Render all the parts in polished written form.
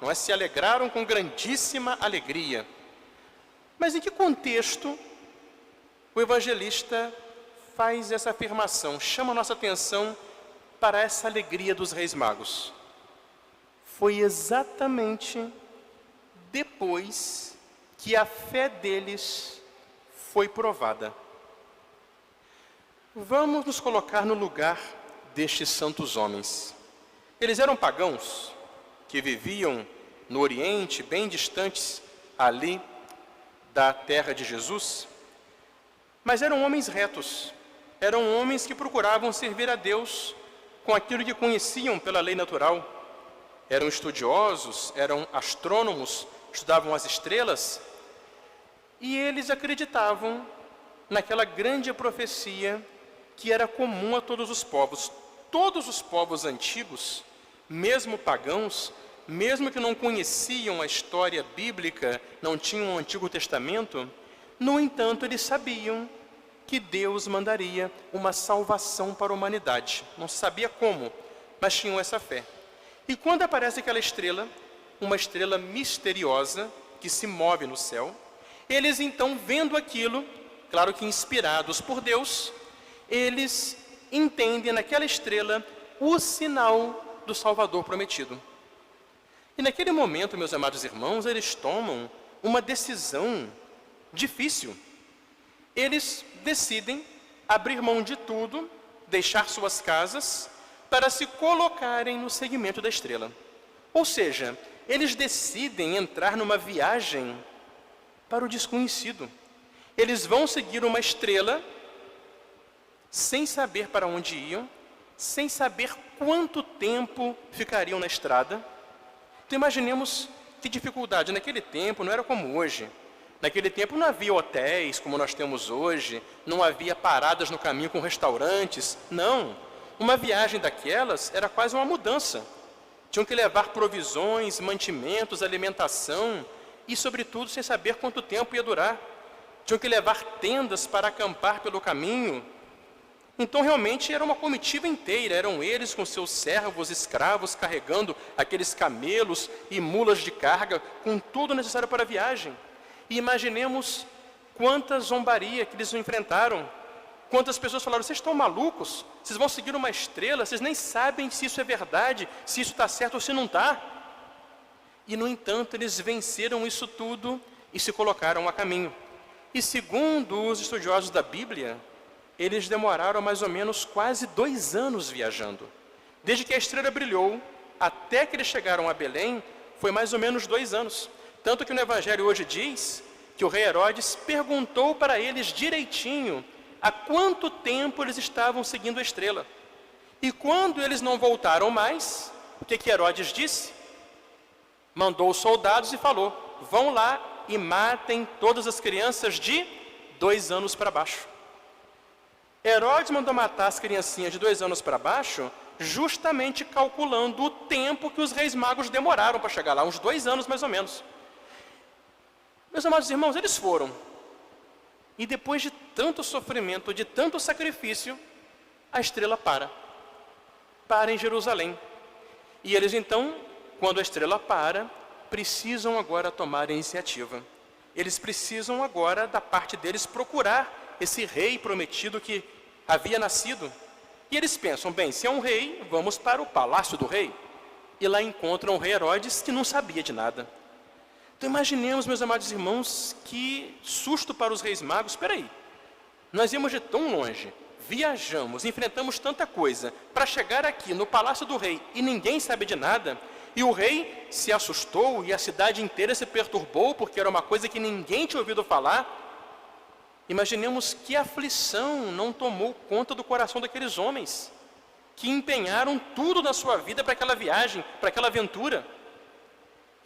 não é? Se alegraram com grandíssima alegria. Mas em que contexto o evangelista faz essa afirmação, chama a nossa atenção para essa alegria dos reis magos? Foi exatamente depois que a fé deles foi provada. Vamos nos colocar no lugar destes santos homens. Eles eram pagãos que viviam no Oriente, bem distantes ali da terra de Jesus, mas eram homens retos, eram homens que procuravam servir a Deus com aquilo que conheciam pela lei natural. Eram estudiosos, eram astrônomos, estudavam as estrelas, e eles acreditavam naquela grande profecia que era comum a todos os povos. Todos os povos antigos, mesmo pagãos, mesmo que não conheciam a história bíblica, não tinham o Antigo Testamento, no entanto, eles sabiam que Deus mandaria uma salvação para a humanidade. Não se sabia como, mas tinham essa fé. E quando aparece aquela estrela, uma estrela misteriosa que se move no céu, eles então, vendo aquilo, claro que inspirados por Deus, eles entendem naquela estrela o sinal do Salvador prometido. E naquele momento, meus amados irmãos, eles tomam uma decisão difícil. Eles decidem abrir mão de tudo, deixar suas casas, para se colocarem no seguimento da estrela. Ou seja, eles decidem entrar numa viagem para o desconhecido. Eles vão seguir uma estrela sem saber para onde iam, sem saber quanto tempo ficariam na estrada. Então imaginemos que dificuldade. Naquele tempo não era como hoje. Naquele tempo não havia hotéis como nós temos hoje, não havia paradas no caminho com restaurantes. Não. Uma viagem daquelas era quase uma mudança. Tinham que levar provisões, mantimentos, alimentação e, sobretudo, sem saber quanto tempo ia durar. Tinham que levar tendas para acampar pelo caminho. Então, realmente, era uma comitiva inteira. Eram eles com seus servos, escravos, carregando aqueles camelos e mulas de carga, com tudo necessário para a viagem. E imaginemos quanta zombaria que eles enfrentaram. Quantas pessoas falaram: vocês estão malucos? Vocês vão seguir uma estrela? Vocês nem sabem se isso é verdade, se isso está certo ou se não está. E, no entanto, eles venceram isso tudo e se colocaram a caminho. E, segundo os estudiosos da Bíblia, eles demoraram mais ou menos quase 2 anos viajando. Desde que a estrela brilhou até que eles chegaram a Belém, foi mais ou menos 2 anos. Tanto que no Evangelho hoje diz que o rei Herodes perguntou para eles direitinho há quanto tempo eles estavam seguindo a estrela. E quando eles não voltaram mais, o que Herodes disse? Mandou os soldados e falou: vão lá e matem todas as crianças de 2 anos para baixo. Herodes mandou matar as criancinhas de 2 anos para baixo, justamente calculando o tempo que os reis magos demoraram para chegar lá, uns 2 anos mais ou menos. Meus amados irmãos, eles foram. E depois de tanto sofrimento, de tanto sacrifício, a estrela para em Jerusalém. E eles então, quando a estrela para, precisam agora tomar a iniciativa. Eles precisam agora, da parte deles, procurar esse rei prometido que havia nascido. E eles pensam: bem, se é um rei, vamos para o palácio do rei. E lá encontram o rei Herodes, que não sabia de nada. Então imaginemos, meus amados irmãos, que susto para os reis magos. Espera aí, nós íamos de tão longe, viajamos, enfrentamos tanta coisa, para chegar aqui no palácio do rei e ninguém sabe de nada, e o rei se assustou e a cidade inteira se perturbou, porque era uma coisa que ninguém tinha ouvido falar. Imaginemos que aflição não tomou conta do coração daqueles homens, que empenharam tudo na sua vida para aquela viagem, para aquela aventura.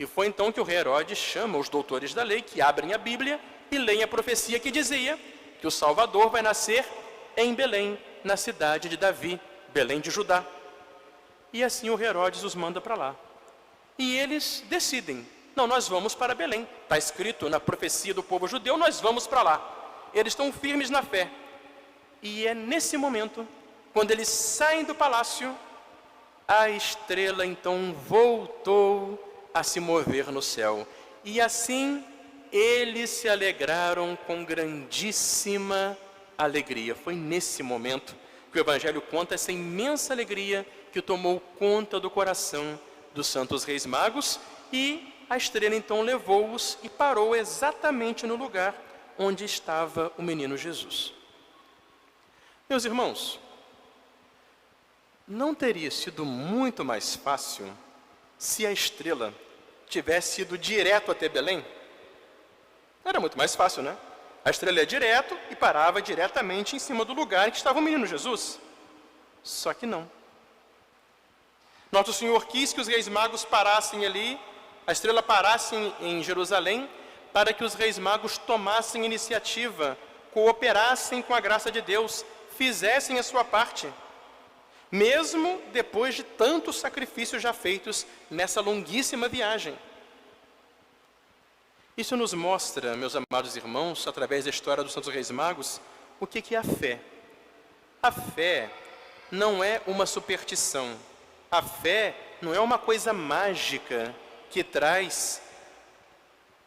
E foi então que o rei Herodes chama os doutores da lei, que abrem a Bíblia e leem a profecia que dizia que o Salvador vai nascer em Belém, na cidade de Davi, Belém de Judá. E assim o rei Herodes os manda para lá. E eles decidem: não, nós vamos para Belém. Está escrito na profecia do povo judeu, nós vamos para lá. Eles estão firmes na fé. E é nesse momento, quando eles saem do palácio, a estrela então voltou a se mover no céu. E assim eles se alegraram com grandíssima alegria. Foi nesse momento que o Evangelho conta essa imensa alegria que tomou conta do coração dos santos reis magos, e a estrela então levou-os e parou exatamente no lugar onde estava o menino Jesus. Meus irmãos, não teria sido muito mais fácil se a estrela tivesse ido direto até Belém? Era muito mais fácil, né? A estrela ia direto e parava diretamente em cima do lugar em que estava o menino Jesus. Só que não. Nosso Senhor quis que os reis magos parassem ali, a estrela parasse em Jerusalém, para que os reis magos tomassem iniciativa, cooperassem com a graça de Deus, fizessem a sua parte, mesmo depois de tantos sacrifícios já feitos nessa longuíssima viagem. Isso nos mostra, meus amados irmãos, através da história dos Santos Reis Magos, o que é a fé. A fé não é uma superstição. A fé não é uma coisa mágica que traz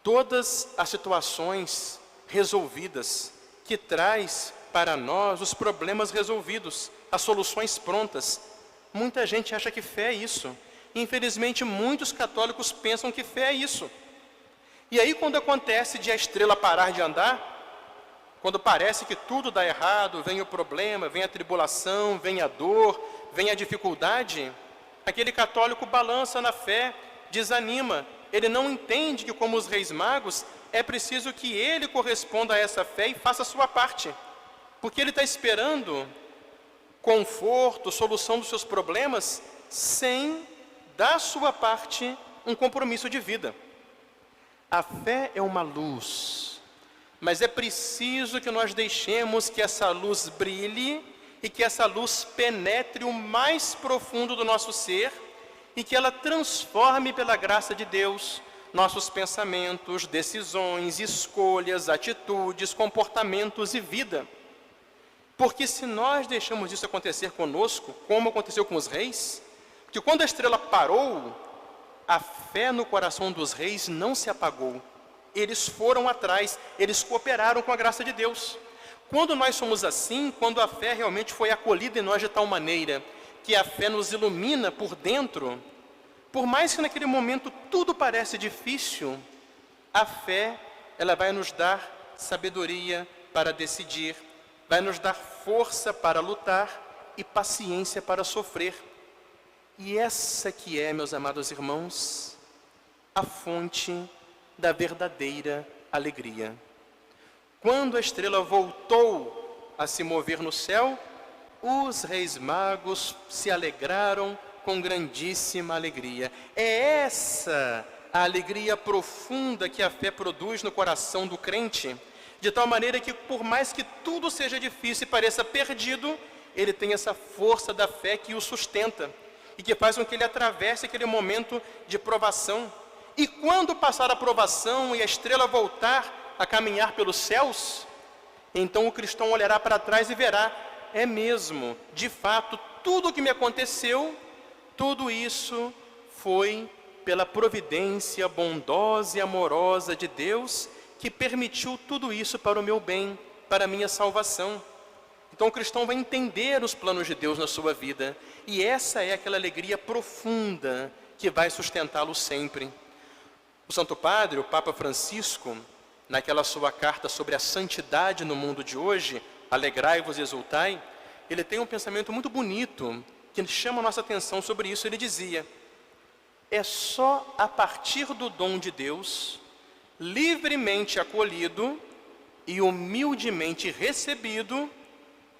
todas as situações resolvidas, que traz para nós os problemas resolvidos, as soluções prontas. Muita gente acha que fé é isso. Infelizmente, muitos católicos pensam que fé é isso. E aí, quando acontece de a estrela parar de andar, quando parece que tudo dá errado, vem o problema, vem a tribulação, vem a dor, vem a dificuldade, aquele católico balança na fé, desanima. Ele não entende que, como os reis magos, é preciso que ele corresponda a essa fé e faça a sua parte. Porque ele está esperando conforto, solução dos seus problemas, sem, da sua parte, um compromisso de vida. A fé é uma luz, mas é preciso que nós deixemos que essa luz brilhe e que essa luz penetre o mais profundo do nosso ser e que ela transforme pela graça de Deus nossos pensamentos, decisões, escolhas, atitudes, comportamentos e vida. Porque se nós deixamos isso acontecer conosco, como aconteceu com os reis, que quando a estrela parou, a fé no coração dos reis não se apagou. Eles foram atrás, eles cooperaram com a graça de Deus. Quando nós somos assim, quando a fé realmente foi acolhida em nós de tal maneira que a fé nos ilumina por dentro, por mais que naquele momento tudo parece difícil, a fé, ela vai nos dar sabedoria para decidir, vai nos dar força para lutar e paciência para sofrer. E essa que é, meus amados irmãos, a fonte da verdadeira alegria. Quando a estrela voltou a se mover no céu, os reis magos se alegraram com grandíssima alegria. É essa a alegria profunda que a fé produz no coração do crente, de tal maneira que, por mais que tudo seja difícil e pareça perdido, ele tem essa força da fé que o sustenta e que faz com que ele atravesse aquele momento de provação. E quando passar a provação e a estrela voltar a caminhar pelos céus, então o cristão olhará para trás e verá, é mesmo, de fato, tudo o que me aconteceu, tudo isso foi pela providência bondosa e amorosa de Deus, que permitiu tudo isso para o meu bem, para a minha salvação. Então o cristão vai entender os planos de Deus na sua vida, e essa é aquela alegria profunda que vai sustentá-lo sempre. O Santo Padre, o Papa Francisco, naquela sua carta sobre a santidade no mundo de hoje, Alegrai-vos e exultai, ele tem um pensamento muito bonito, que chama a nossa atenção sobre isso. Ele dizia, é só a partir do dom de Deus, livremente acolhido e humildemente recebido,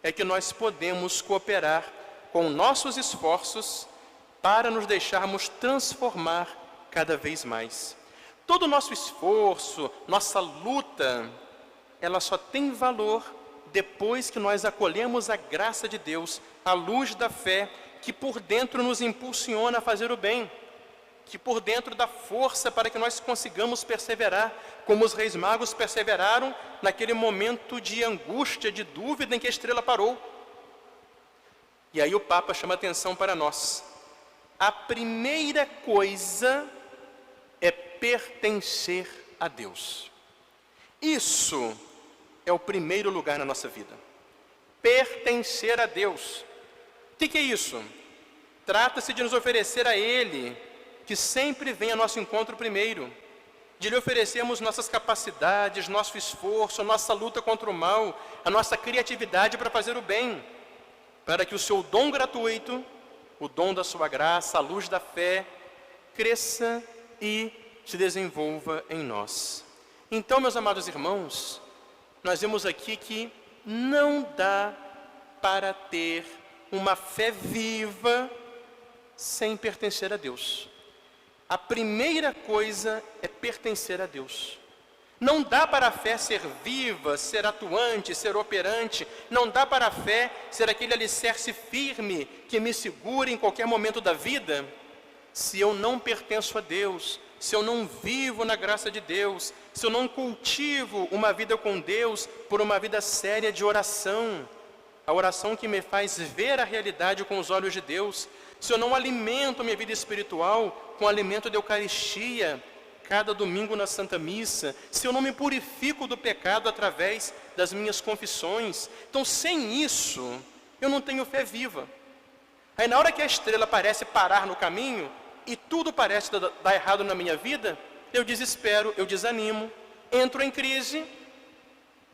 é que nós podemos cooperar com nossos esforços para nos deixarmos transformar cada vez mais. Todo o nosso esforço, nossa luta, ela só tem valor depois que nós acolhemos a graça de Deus, a luz da fé, que por dentro nos impulsiona a fazer o bem, que por dentro dá força para que nós consigamos perseverar, como os reis magos perseveraram naquele momento de angústia, de dúvida em que a estrela parou. E aí o Papa chama atenção para nós. A primeira coisa pertencer a Deus. Isso é o primeiro lugar na nossa vida. Pertencer a Deus. O que é isso? Trata-se de nos oferecer a Ele, que sempre vem ao nosso encontro primeiro, de lhe oferecermos nossas capacidades, nosso esforço, nossa luta contra o mal, a nossa criatividade para fazer o bem, para que o seu dom gratuito, o dom da sua graça, a luz da fé, cresça e se desenvolva em nós. Então, meus amados irmãos, nós vemos aqui que não dá para ter uma fé viva sem pertencer a Deus. A primeira coisa é pertencer a Deus. Não dá para a fé ser viva, ser atuante, ser operante. Não dá para a fé ser aquele alicerce firme que me segura em qualquer momento da vida, se eu não pertenço a Deus, se eu não vivo na graça de Deus, se eu não cultivo uma vida com Deus por uma vida séria de oração, a oração que me faz ver a realidade com os olhos de Deus, se eu não alimento minha vida espiritual com o alimento da Eucaristia, cada domingo na Santa Missa, se eu não me purifico do pecado através das minhas confissões, então sem isso, eu não tenho fé viva. Aí na hora que a estrela parece parar no caminho, e tudo parece dar errado na minha vida, eu desespero, eu desanimo, entro em crise,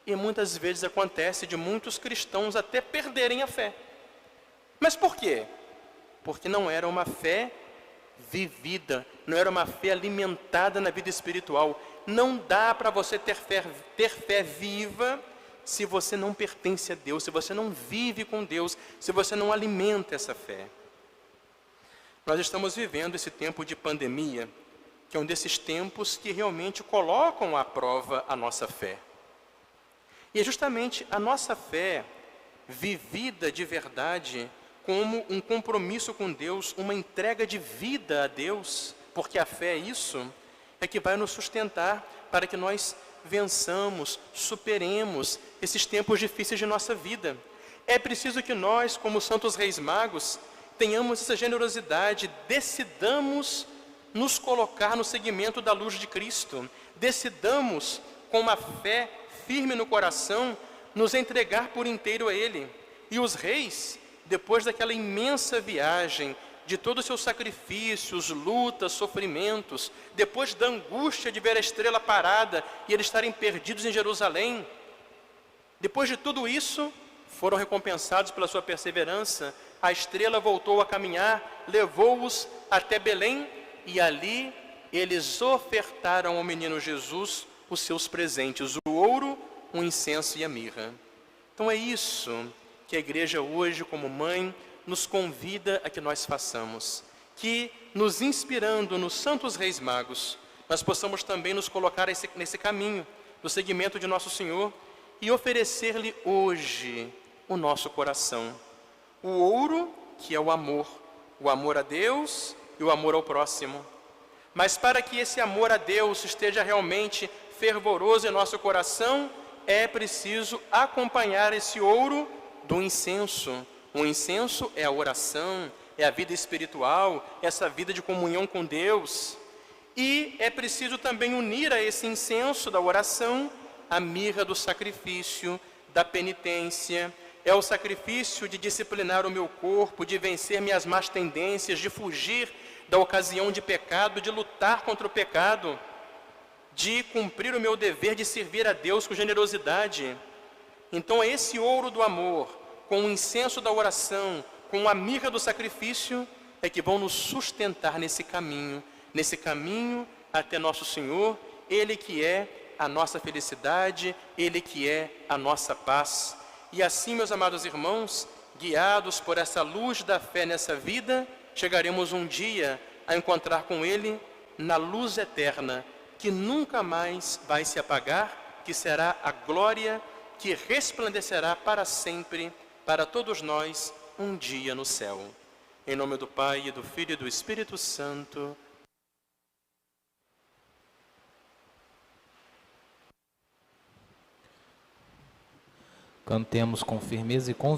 e muitas vezes acontece de muitos cristãos até perderem a fé. Mas por quê? Porque não era uma fé vivida, não era uma fé alimentada na vida espiritual. Não dá para você ter fé viva se você não pertence a Deus, se você não vive com Deus, se você não alimenta essa fé. Nós estamos vivendo esse tempo de pandemia, que é um desses tempos que realmente colocam à prova a nossa fé. E é justamente a nossa fé vivida de verdade, como um compromisso com Deus, uma entrega de vida a Deus, porque a fé é isso, é que vai nos sustentar para que nós vençamos, superemos esses tempos difíceis de nossa vida. É preciso que nós, como santos reis magos, tenhamos essa generosidade, decidamos nos colocar no seguimento da luz de Cristo, decidamos, com uma fé firme no coração, nos entregar por inteiro a Ele. E os reis, depois daquela imensa viagem, de todos os seus sacrifícios, lutas, sofrimentos, depois da angústia de ver a estrela parada e eles estarem perdidos em Jerusalém, depois de tudo isso, foram recompensados pela sua perseverança. A estrela voltou a caminhar, levou-os até Belém, e ali eles ofertaram ao menino Jesus os seus presentes, o ouro, o incenso e a mirra. Então é isso que a igreja hoje, como mãe, nos convida a que nós façamos, que nos inspirando nos santos reis magos, nós possamos também nos colocar nesse caminho, no seguimento de nosso Senhor, e oferecer-lhe hoje o nosso coração. O ouro, que é o amor a Deus e o amor ao próximo. Mas para que esse amor a Deus esteja realmente fervoroso em nosso coração, é preciso acompanhar esse ouro do incenso. O incenso é a oração, é a vida espiritual, essa vida de comunhão com Deus. E é preciso também unir a esse incenso da oração a mirra do sacrifício, da penitência. É o sacrifício de disciplinar o meu corpo, de vencer minhas más tendências, de fugir da ocasião de pecado, de lutar contra o pecado, de cumprir o meu dever de servir a Deus com generosidade. Então é esse ouro do amor, com o incenso da oração, com a mirra do sacrifício, é que vão nos sustentar nesse caminho até nosso Senhor, Ele que é a nossa felicidade, Ele que é a nossa paz. E assim, meus amados irmãos, guiados por essa luz da fé nessa vida, chegaremos um dia a encontrar com Ele na luz eterna, que nunca mais vai se apagar, que será a glória que resplandecerá para sempre, para todos nós, um dia no céu. Em nome do Pai, e do Filho e do Espírito Santo. Cantemos com firmeza e convicção.